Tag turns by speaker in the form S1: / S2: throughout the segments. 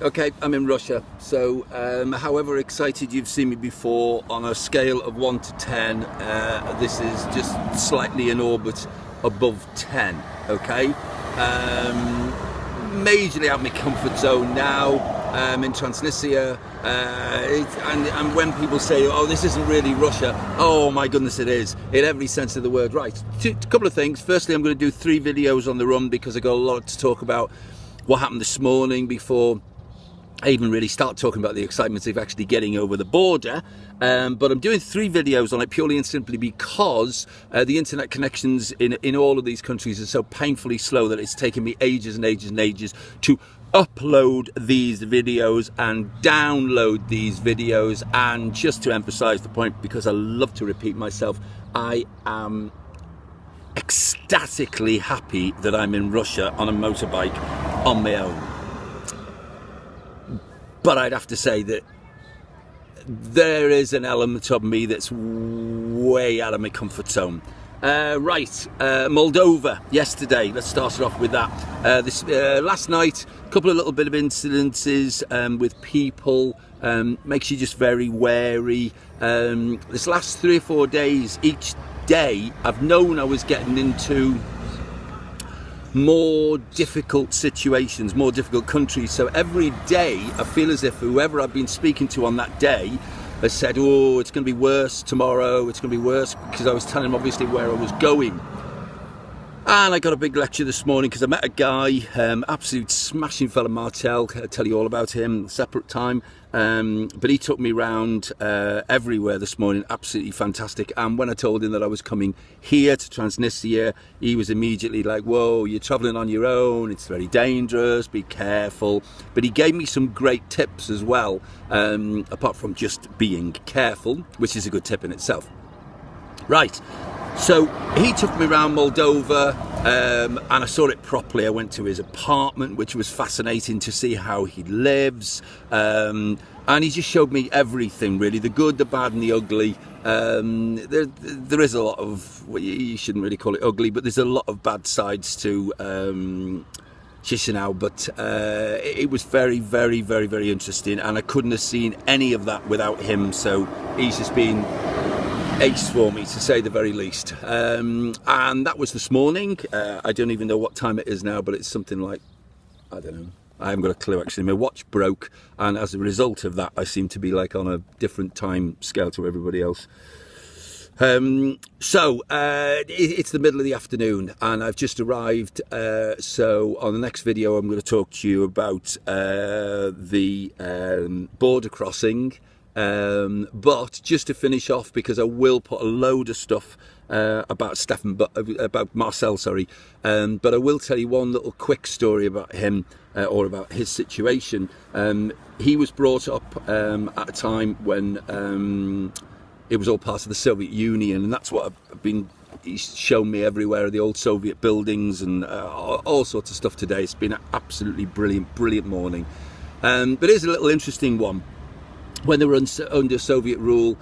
S1: Okay, I'm in Russia, so however excited you've seen me before, on a scale of 1 to 10, this is just slightly in orbit above 10, okay? Majorly out of my comfort zone now, in Transnistria, and when people say, oh, this isn't really Russia, oh my goodness, it is, in every sense of the word. Right, a couple of things. Firstly, I'm going to do 3 videos on the run because I've got a lot to talk about what happened this morning before I even really start talking about the excitement of actually getting over the border. But I'm doing 3 videos on it purely and simply because the internet connections in all of these countries are so painfully slow that it's taken me ages and ages and ages to upload these videos and download these videos. And just to emphasize the point, because I love to repeat myself, I am ecstatically happy that I'm in Russia on a motorbike on my own. But I'd have to say that there is an element of me that's way out of my comfort zone. Moldova yesterday. Let's start it off with that. Last night, a couple of little bit of incidences with people. Makes you just very wary. This last 3 or 4 days, each day, I've known I was getting into more difficult situations, more difficult countries. So every day I feel as if whoever I've been speaking to on that day has said, oh, it's going to be worse tomorrow, it's going to be worse, because I was telling them obviously where I was going. And I got a big lecture this morning because I met a guy, absolute smashing fella, Martel. I'll tell you all about him separate time. But he took me round everywhere this morning, absolutely fantastic. And when I told him that I was coming here to Transnistria, he was immediately like, whoa, you're travelling on your own, it's very dangerous, be careful. But he gave me some great tips as well, apart from just being careful, which is a good tip in itself. Right. So he took me around Moldova, and I saw it properly. I went to his apartment, which was fascinating to see how he lives, and he just showed me everything, really, the good, the bad and the ugly. There is a lot of, well, you shouldn't really call it ugly, but there's a lot of bad sides to Chisinau, but it was very, very, very, very interesting, and I couldn't have seen any of that without him. So he's just been ace for me, to say the very least. And that was this morning. I don't even know what time it is now, but it's something like, I don't know, I haven't got a clue actually. My watch broke, and as a result of that I seem to be like on a different time scale to everybody else. It's the middle of the afternoon and I've just arrived, so on the next video I'm going to talk to you about the border crossing. But just to finish off, because I will put a load of stuff about Marcel, sorry, but I will tell you one little quick story about him, or about his situation. He was brought up at a time when it was all part of the Soviet Union, and that's what he's shown me everywhere, the old Soviet buildings and all sorts of stuff today. It's been an absolutely brilliant morning. But here's a little interesting one. When they were under Soviet rule,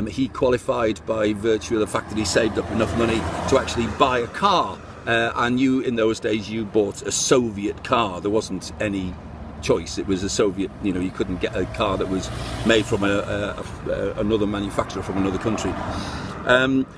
S1: he qualified by virtue of the fact that he saved up enough money to actually buy a car. And in those days, you bought a Soviet car. There wasn't any choice. It was a Soviet, you couldn't get a car that was made from another manufacturer from another country.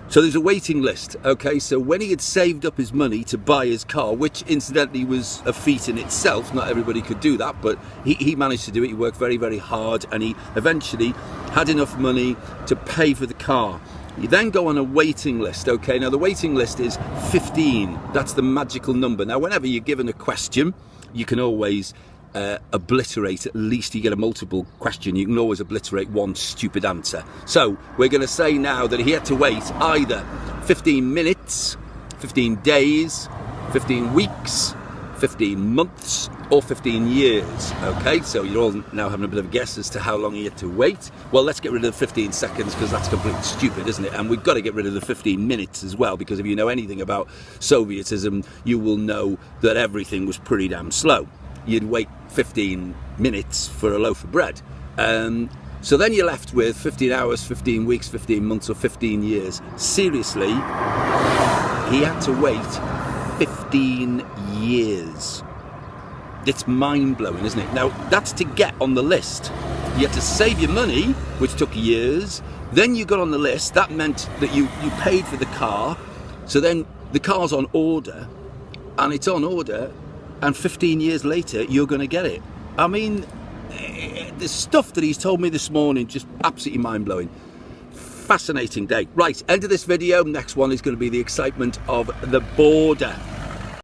S1: So there's a waiting list, okay? So when he had saved up his money to buy his car, which incidentally was a feat in itself, not everybody could do that, but he managed to do it. He worked very, very hard, and he eventually had enough money to pay for the car. You then go on a waiting list, okay? Now the waiting list is 15. That's the magical number. Now whenever you're given a question, you can always obliterate, at least you get a multiple question, you can always obliterate one stupid answer. So we're going to say now that he had to wait either 15 minutes, 15 days, 15 weeks, 15 months or 15 years. Okay, so you're all now having a bit of a guess as to how long he had to wait. Well, let's get rid of the 15 seconds because that's completely stupid, isn't it? And we've got to get rid of the 15 minutes as well, because if you know anything about Sovietism, you will know that everything was pretty damn slow. You'd wait 15 minutes for a loaf of bread. So then you're left with 15 hours, 15 weeks, 15 months or 15 years. Seriously, he had to wait 15 years. It's mind-blowing, isn't it? Now, that's to get on the list. You had to save your money, which took years. Then you got on the list. That meant that you paid for the car. So then the car's on order, and it's on order, and 15 years later, you're going to get it. I mean, the stuff that he's told me this morning, just absolutely mind-blowing. Fascinating day. Right, end of this video. Next one is going to be the excitement of the border.